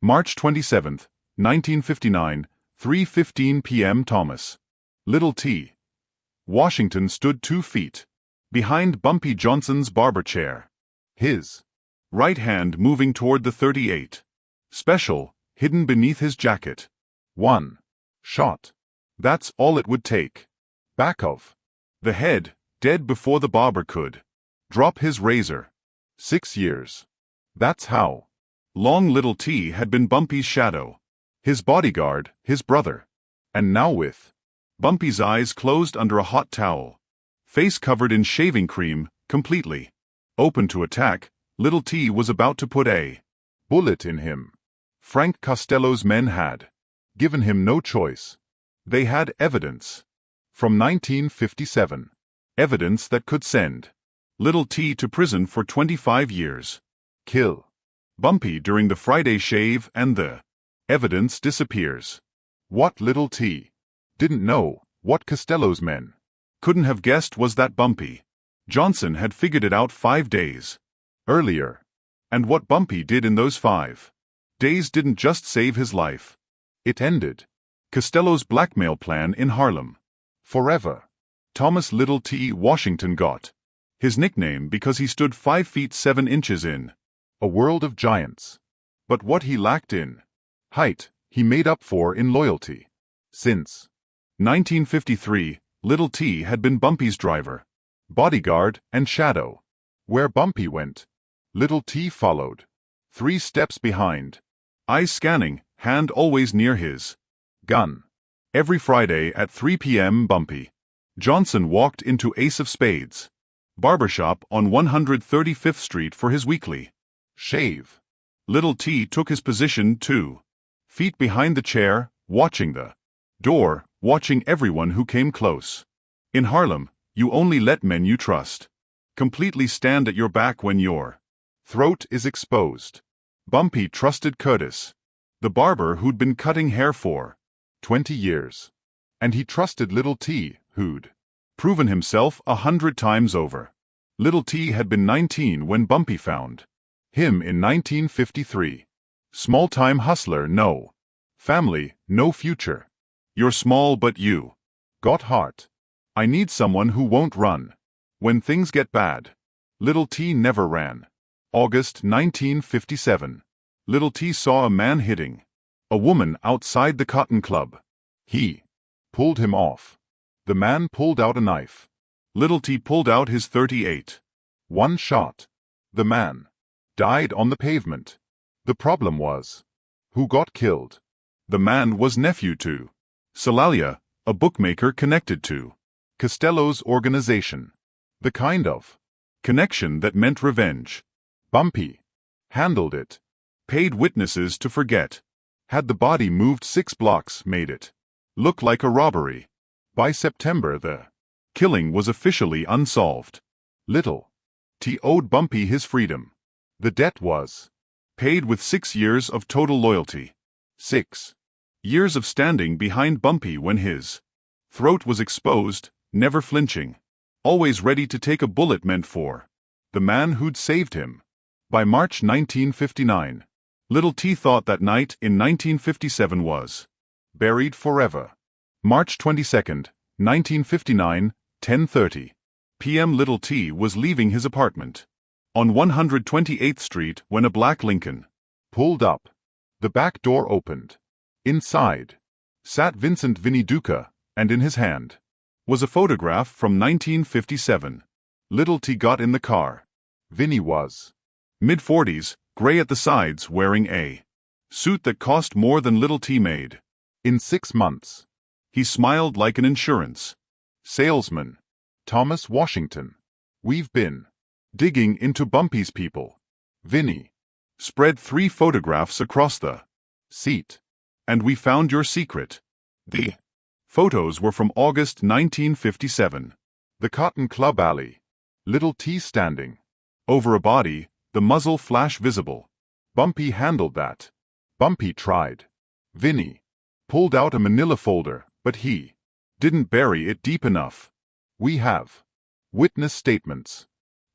March 27, 1959, 3:15 p.m. Thomas, Little T, Washington stood 2 feet behind Bumpy Johnson's barber chair, his right hand moving toward the .38 special hidden beneath his jacket. 1 shot. That's all it would take. Back of the head, dead before the barber could drop his razor. 6 years. That's how long Little T had been Bumpy's shadow, his bodyguard, his brother. And now with Bumpy's eyes closed under a hot towel, face covered in shaving cream, completely open to attack, Little T was about to put a bullet in him. Frank Costello's men had given him no choice. They had evidence from 1957. Evidence that could send Little T to prison for 25 years. Kill Bumpy during the Friday shave and the evidence disappears. What Little T didn't know, what Costello's men couldn't have guessed, was that Bumpy Johnson had figured it out 5 days earlier. And what Bumpy did in those 5 days didn't just save his life. It ended Costello's blackmail plan in Harlem forever. Thomas Little T. Washington got his nickname because he stood 5 feet 7 inches in a world of giants. But what he lacked in height, he made up for in loyalty. Since 1953, Little T had been Bumpy's driver, bodyguard, and shadow. Where Bumpy went, Little T followed, 3 steps behind, eyes scanning, hand always near his gun. Every Friday at 3 p.m. Bumpy Johnson walked into Ace of Spades barbershop on 135th Street for his weekly shave. Little T took his position 2 feet behind the chair, watching the door, watching everyone who came close. In Harlem, you only let men you trust completely stand at your back when your throat is exposed. Bumpy trusted Coldest, the barber who'd been cutting hair for 20 years. And he trusted Little T, who'd proven himself 100 times over. Little T had been 19 when Bumpy found him in 1953. Small-time hustler, no family, no future. You're small but you got heart. I need someone who won't run when things get bad. Little T never ran. August 1957. Little T saw a man hitting a woman outside the Cotton Club. He pulled him off. The man pulled out a knife. Little T pulled out his .38. 1 shot. The man died on the pavement. The problem was, who got killed? The man was nephew to Salalia, a bookmaker connected to Costello's organization. The kind of connection that meant revenge. Bumpy handled it. Paid witnesses to forget. Had the body moved 6 blocks, made it look like a robbery. By September, the killing was officially unsolved. Little T owed Bumpy his freedom. The debt was paid with 6 years of total loyalty. 6 years of standing behind Bumpy when his throat was exposed, never flinching, always ready to take a bullet meant for the man who'd saved him. By March 1959, Little T thought that night in 1957 was buried forever. March 22, 1959, 10:30 p.m. Little T was leaving his apartment on 128th Street when a black Lincoln pulled up. The back door opened. Inside sat Vincent Vinnie Duca, and in his hand was a photograph from 1957. Little T got in the car. Vinnie was mid-40s, gray at the sides, wearing a suit that cost more than Little T made in 6 months. He smiled like an insurance salesman. Thomas Washington. We've been digging into Bumpy's people. Vinnie spread 3 photographs across the seat. And we found your secret. The photos were from August 1957. The Cotton Club alley. Little T standing over a body, the muzzle flash visible. Bumpy handled that. Bumpy tried. Vinnie pulled out a manila folder, but he didn't bury it deep enough. We have witness statements.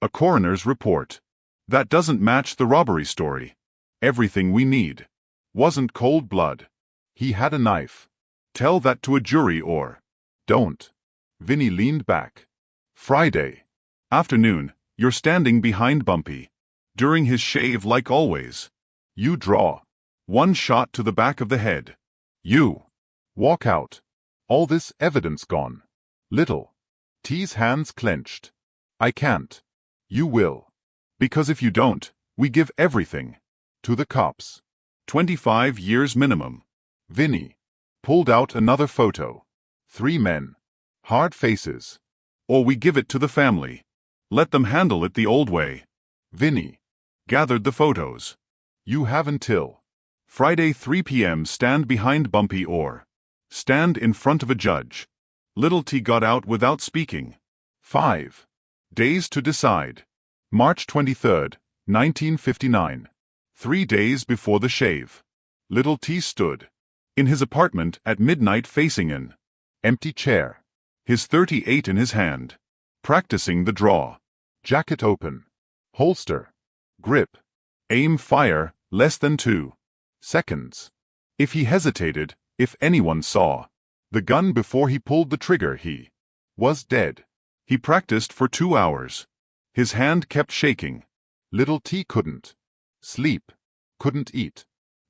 A coroner's report. That doesn't match the robbery story. Everything we need Wasn't cold blood. He had a knife. Tell that to a jury or don't. Vinny leaned back. Friday afternoon, you're standing behind Bumpy. During his shave like always. You draw. One shot to the back of the head. You walk out. All this evidence gone. Little T's hands clenched. I can't. You will. Because if you don't, we give everything to the cops. 25 years minimum. Vinny pulled out another photo. 3 men. Hard faces. Or we give it to the family. Let them handle it the old way. Vinny gathered the photos. You have until Friday 3 p.m. stand behind Bumpy or stand in front of a judge. Little T got out without speaking. 5 days to decide. March 23, 1959. 3 days before the shave. Little T stood in his apartment at midnight facing an empty chair, his .38 in his hand, practicing the draw. Jacket open. Holster. Grip. Aim fire, less than 2 seconds. If he hesitated, if anyone saw the gun before he pulled the trigger, he was dead. He practiced for 2 hours. His hand kept shaking. Little T couldn't sleep, couldn't eat.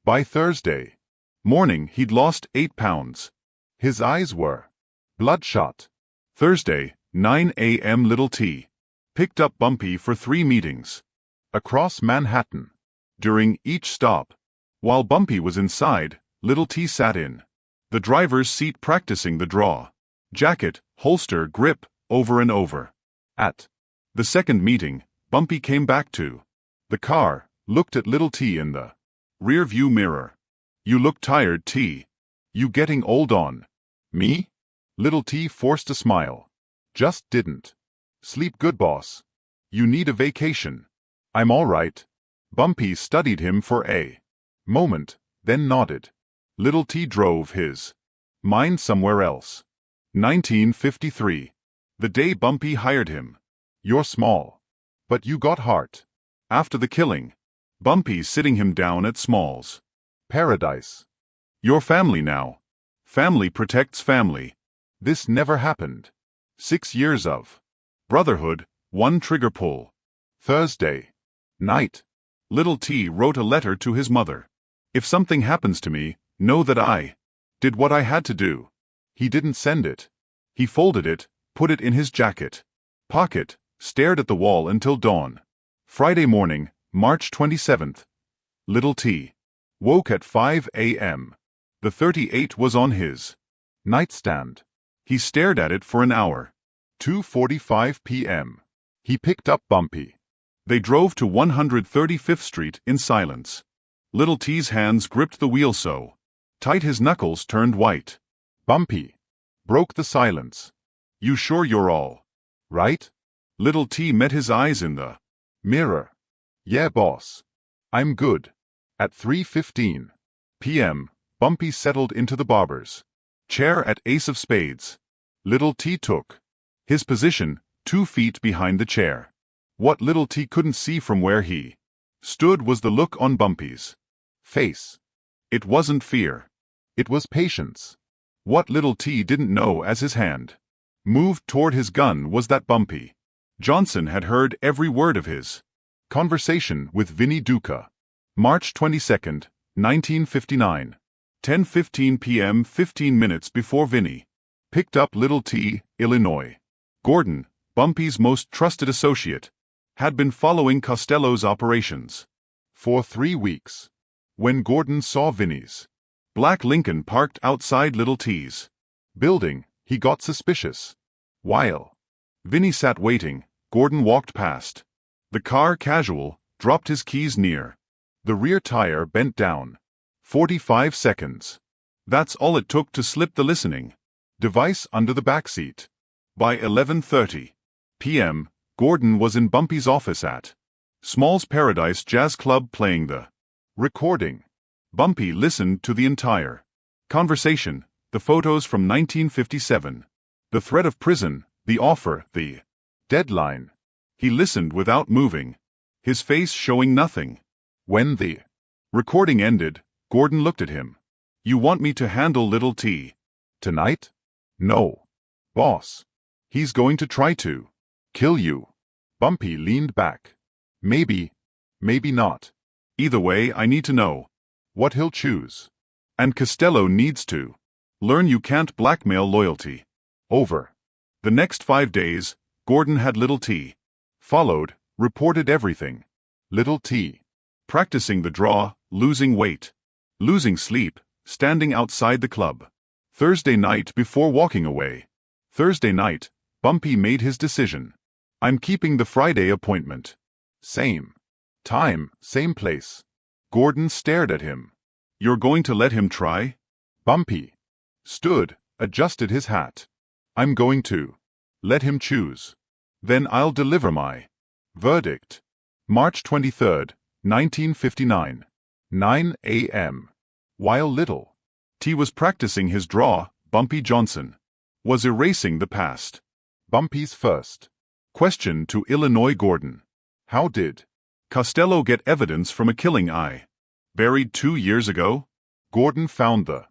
By Thursday morning, he'd lost 8 pounds. His eyes were bloodshot. Thursday, 9 a.m. Little T picked up Bumpy for 3 meetings across Manhattan. During each stop, while Bumpy was inside, Little T sat in the driver's seat practicing the draw. Jacket, holster, grip, over and over. At the second meeting, Bumpy came back to the car, looked at Little T in the rear view mirror. You look tired, T. You getting old on me? Little T forced a smile. Just didn't sleep good, boss. You need a vacation. I'm all right. Bumpy studied him for a moment, then nodded. Little T drove his mind somewhere else. 1953. The day Bumpy hired him. You're small, but you got heart. After the killing, Bumpy sitting him down at Small's Paradise. Your family now. Family protects family. This never happened. 6 years of brotherhood, 1 trigger pull. Thursday night. Little T wrote a letter to his mother. If something happens to me, know that I did what I had to do. He didn't send it. He folded it, put it in his jacket pocket, stared at the wall until dawn. Friday morning, March 27th. Little T woke at 5 a.m. The .38 was on his nightstand. He stared at it for an hour. 2:45 p.m. He picked up Bumpy. They drove to 135th Street in silence. Little T's hands gripped the wheel so tight his knuckles turned white. Bumpy broke the silence. You sure you're all right? Little T met his eyes in the mirror. Yeah, boss. I'm good. At 3:15 p.m., Bumpy settled into the barber's chair at Ace of Spades. Little T took his position 2 feet behind the chair. What Little T couldn't see from where he stood was the look on Bumpy's face. It wasn't fear. It was patience. What Little T didn't know as his hand moved toward his gun was that Bumpy Johnson had heard every word of his conversation with Vinny Duca. March 22, 1959. 10:15 p.m. 15 minutes before Vinny picked up Little T, Illinois. Gordon, Bumpy's most trusted associate, had been following Costello's operations for 3 weeks. When Gordon saw Vinny's black Lincoln parked outside Little T's building, he got suspicious. While Vinny sat waiting, Gordon walked past the car casual, dropped his keys near the rear tire, bent down. 45 seconds. That's all it took to slip the listening device under the backseat. By 11:30 p.m., Gordon was in Bumpy's office at Small's Paradise Jazz Club playing the recording. Bumpy listened to the entire conversation, the photos from 1957, the threat of prison, the offer, the deadline. He listened without moving, his face showing nothing. When the recording ended, Gordon looked at him. You want me to handle Little T? Tonight? No. Boss. He's going to try to kill you. Bumpy leaned back. Maybe not. Either way, I need to know what he'll choose. And Costello needs to learn you can't blackmail loyalty. Over the next 5 days, Gordon had Little T followed, reported everything. Little T practicing the draw, losing weight, losing sleep, standing outside the club. Thursday night before walking away. Thursday night, Bumpy made his decision. I'm keeping the Friday appointment. Same time, same place. Gordon stared at him. You're going to let him try? Bumpy stood, adjusted his hat. I'm going to let him choose. Then I'll deliver my verdict. March 23, 1959. 9 a.m. While Little T was practicing his draw, Bumpy Johnson was erasing the past. Bumpy's first question to Illinois Gordon. How did Costello get evidence from a killing eye buried 2 years ago? Gordon found the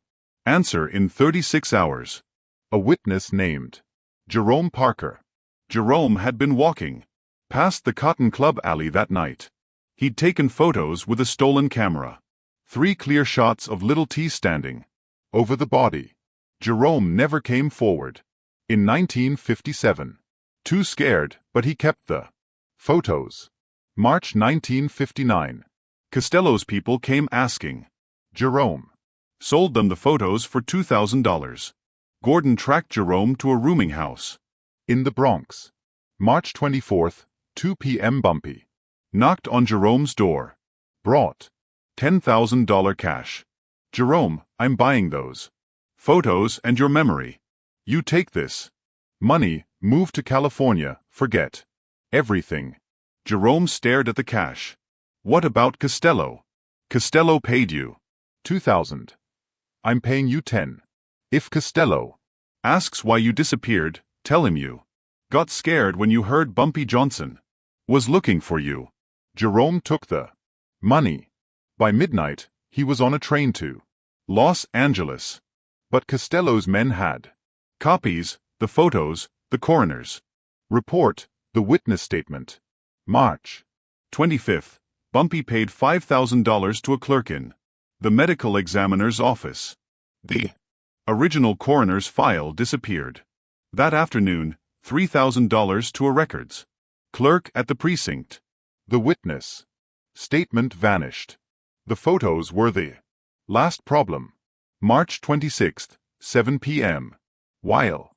answer in 36 hours. A witness named Jerome Parker. Jerome had been walking past the Cotton Club alley that night. He'd taken photos with a stolen camera. 3 clear shots of Little T standing over the body. Jerome never came forward. In 1957. Too scared, but he kept the photos. March 1959. Costello's people came asking. Jerome sold them the photos for $2,000. Gordon tracked Jerome to a rooming house in the Bronx. March 24, 2 p.m. Bumpy knocked on Jerome's door. Brought $10,000 cash. Jerome, I'm buying those photos and your memory. You take this money, move to California, forget everything. Jerome stared at the cash. What about Costello? Costello paid you $2,000. I'm paying you $10,000. If Costello asks why you disappeared, tell him you got scared when you heard Bumpy Johnson was looking for you. Jerome took the money. By midnight, he was on a train to Los Angeles. But Costello's men had copies, the photos, the coroner's report, the witness statement. March 25. Bumpy paid $5,000 to a clerk in the medical examiner's office. The original coroner's file disappeared. That afternoon, $3,000 to a records clerk at the precinct. The witness statement vanished. The photos were the last problem. March 26, 7 p.m. While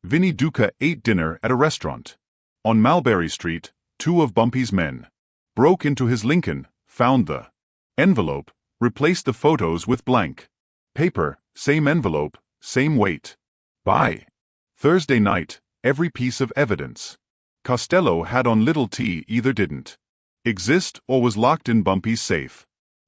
Vinnie Duca ate dinner at a restaurant on Mulberry Street, 2 of Bumpy's men broke into his Lincoln, found the envelope, replaced the photos with blank paper, same envelope, same weight. By Thursday night, every piece of evidence Costello had on Little T either didn't exist or was locked in Bumpy's safe.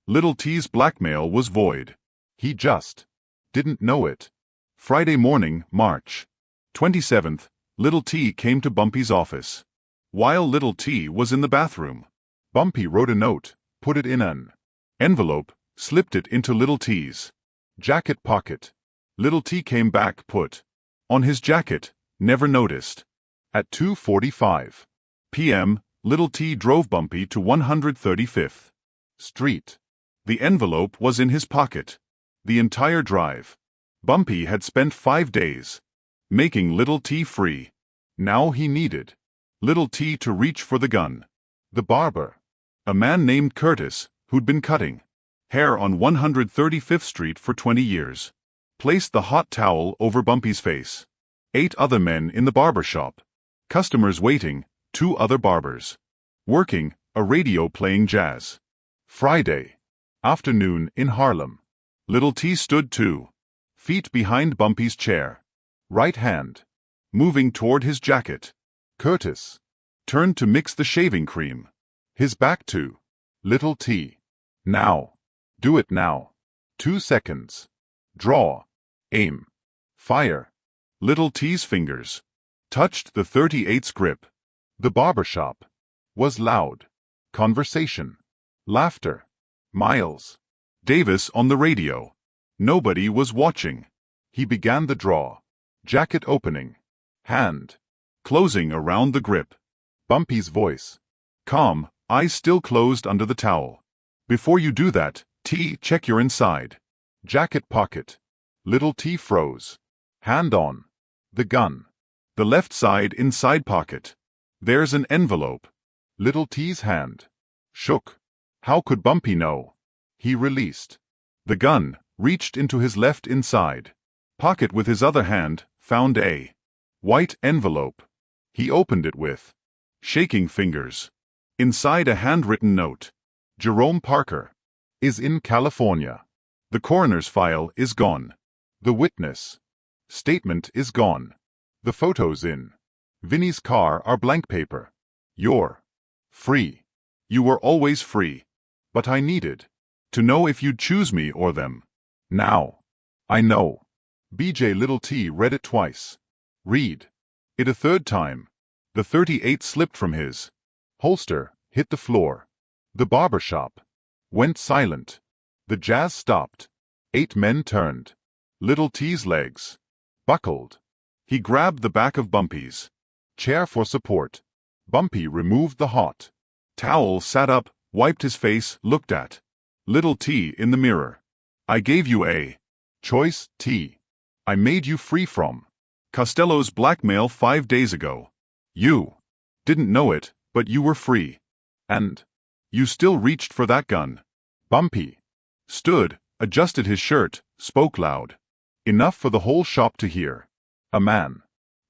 Little T's blackmail was void. He just didn't know it. Friday morning, March 27th, Little T came to Bumpy's office. While Little T was in the bathroom, Bumpy wrote a note, put it in an envelope, slipped it into Little T's jacket pocket. Little T came back, put on his jacket, never noticed. At 2:45 p.m., Little T drove Bumpy to 135th Street. The envelope was in his pocket. The entire drive. Bumpy had spent 5 days making Little T free. Now he needed Little T to reach for the gun. The barber, a man named Curtis, who'd been cutting hair on 135th Street for 20 years, placed the hot towel over Bumpy's face. 8 other men in the barbershop. Customers waiting, 2 other barbers working, a radio playing jazz. Friday afternoon in Harlem. Little T stood 2 feet behind Bumpy's chair, right hand moving toward his jacket. Curtis turned to mix the shaving cream, his back to Little T. Now. Do it now. 2 seconds. Draw. Aim. Fire. Little T's fingers touched the .38's grip. The barbershop was loud. Conversation. Laughter. Miles Davis on the radio. Nobody was watching. He began the draw. Jacket opening. Hand. Closing around the grip. Bumpy's voice. Calm, eyes still closed under the towel. Before you do that, T, check your inside. Jacket pocket. Little T froze. Hand on. The gun. The left side inside pocket. There's an envelope. Little T's hand. Shook. How could Bumpy know? He released. The gun, reached into his left inside pocket with his other hand, found a white envelope. He opened it with shaking fingers. Inside a handwritten note. Jerome Parker is in California. The coroner's file is gone. The witness statement is gone. The photos in Vinny's car are blank paper. You're free. You were always free. But I needed to know if you'd choose me or them. Now I know. BJ Little T read it twice. Read it a third time. The .38 slipped from his holster, hit the floor. The barbershop went silent. The jazz stopped. 8 men turned. Little T's legs buckled. He grabbed the back of Bumpy's chair for support. Bumpy removed the hot towel, sat up, wiped his face, looked at Little T in the mirror. I gave you a choice, T. I made you free from Costello's blackmail 5 days ago. You didn't know it, but you were free. And you still reached for that gun. Bumpy stood, adjusted his shirt, spoke loud. Enough for the whole shop to hear. A man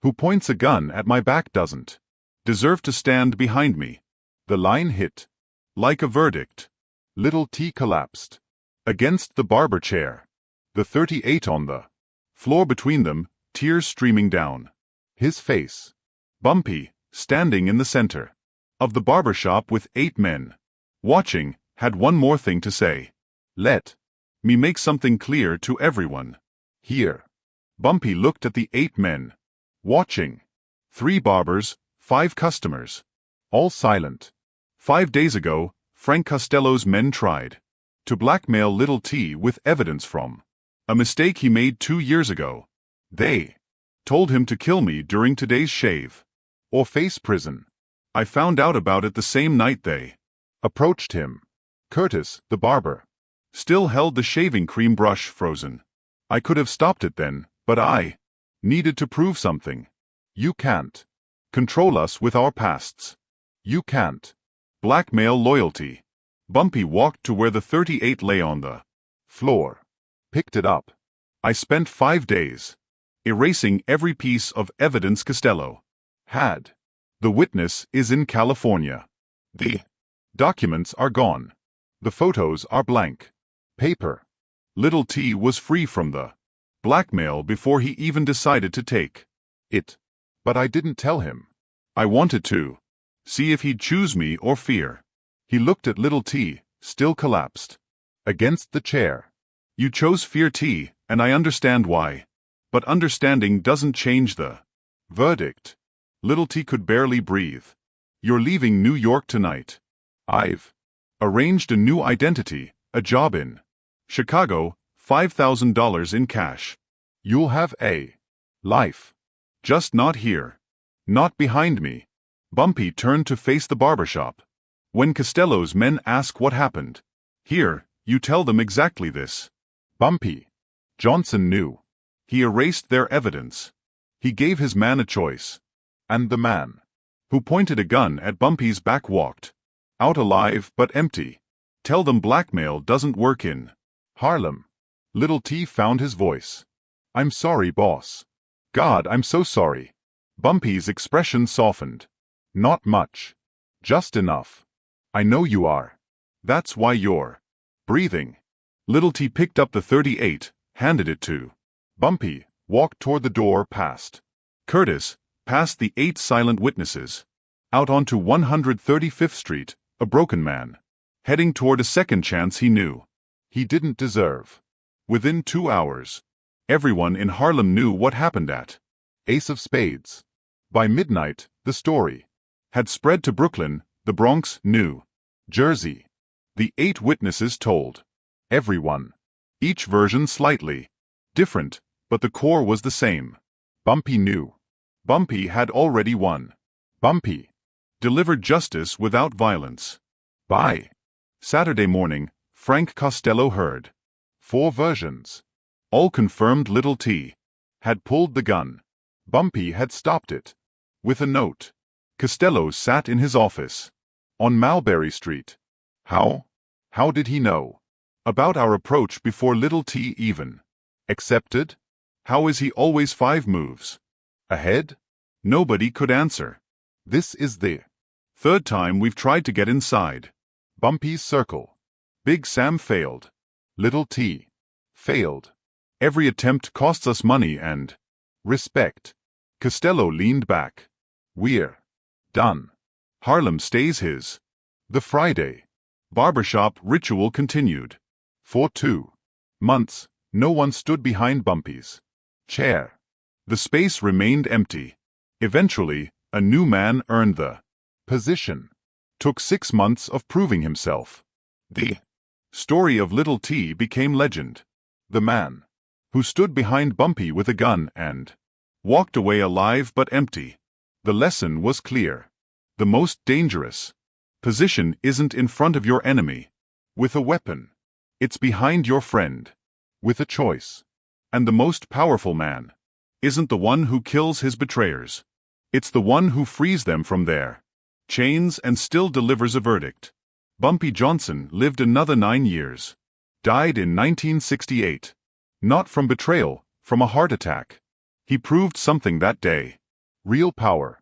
who points a gun at my back doesn't deserve to stand behind me. The line hit like a verdict. Little T collapsed against the barber chair. The .38 on the floor between them, tears streaming down his face. Bumpy, standing in the center of the barbershop with 8 men watching, had one more thing to say. Let me make something clear to everyone here. Bumpy looked at the 8 men watching. 3 barbers, 5 customers, all silent. 5 days ago, Frank Costello's men tried to blackmail Little T with evidence from a mistake he made 2 years ago. They told him to kill me during today's shave or face prison. I found out about it the same night they approached him. Curtis, the barber, still held the shaving cream brush frozen. I could have stopped it then, but I needed to prove something. You can't control us with our pasts. You can't blackmail loyalty. Bumpy walked to where the .38 lay on the floor, picked it up. I spent 5 days erasing every piece of evidence Costello had. The witness is in California. The documents are gone. The photos are blank paper. Little T was free from the blackmail before he even decided to take it. But I didn't tell him. I wanted to see if he'd choose me or fear. He looked at Little T, still collapsed against the chair. You chose fear, T, and I understand why. But understanding doesn't change the verdict. Little T could barely breathe. You're leaving New York tonight. I've arranged a new identity, a job in Chicago, $5,000 in cash. You'll have a life. Just not here. Not behind me. Bumpy turned to face the barbershop. When Costello's men ask what happened here, you tell them exactly this. Bumpy Johnson knew. He erased their evidence. He gave his man a choice. And the man who pointed a gun at Bumpy's back walked out alive but empty. Tell them blackmail doesn't work in Harlem. Little T found his voice. I'm sorry, boss. God, I'm so sorry. Bumpy's expression softened. Not much. Just enough. I know you are. That's why you're breathing. Little T picked up the .38, handed it to Bumpy, walked toward the door past Curtis, past the 8 silent witnesses, out onto 135th Street, a broken man, heading toward a second chance he knew he didn't deserve. Within 2 hours, everyone in Harlem knew what happened at Ace of Spades. By midnight, the story had spread to Brooklyn, the Bronx, New Jersey. The 8 witnesses told Everyone. Each version slightly different, but the core was the same. Bumpy knew. Bumpy had already won. Bumpy delivered justice without violence. By Saturday morning, Frank Costello heard 4 versions. All confirmed Little T had pulled the gun. Bumpy had stopped it. With a note. Costello sat in his office on Mulberry Street. How? How did he know about our approach before Little T even accepted? How is he always 5 moves ahead? Nobody could answer. This is the 3rd time we've tried to get inside Bumpy's circle. Big Sam failed. Little T failed. Every attempt costs us money and respect. Costello leaned back. We're done. Harlem stays his. The Friday barbershop ritual continued. For 2 months, no one stood behind Bumpy's chair. The space remained empty. Eventually, a new man earned the position. Took 6 months of proving himself. The story of Little T became legend. The man who stood behind Bumpy with a gun and walked away alive but empty. The lesson was clear. The most dangerous position isn't in front of your enemy with a weapon. It's behind your friend with a choice. And the most powerful man isn't the one who kills his betrayers. It's the one who frees them from their chains and still delivers a verdict. Bumpy Johnson lived another 9 years. Died in 1968. Not from betrayal, from a heart attack. He proved something that day. Real power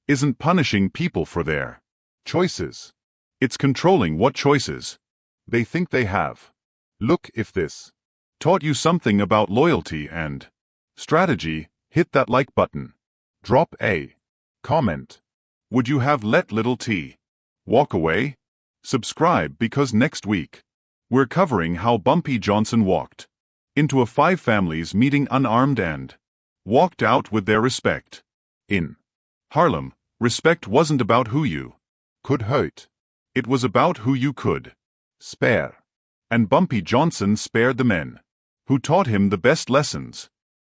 isn't punishing people for their choices. It's controlling what choices they think they have. Look, if this taught you something about loyalty and strategy, hit that like button. Drop a comment. Would you have let Little T walk away? Subscribe, because next week we're covering how Bumpy Johnson walked into a 5 families meeting unarmed and walked out with their respect. In Harlem, respect wasn't about who you could hurt. It was about who you could spare. And Bumpy Johnson spared the men who taught him the best lessons.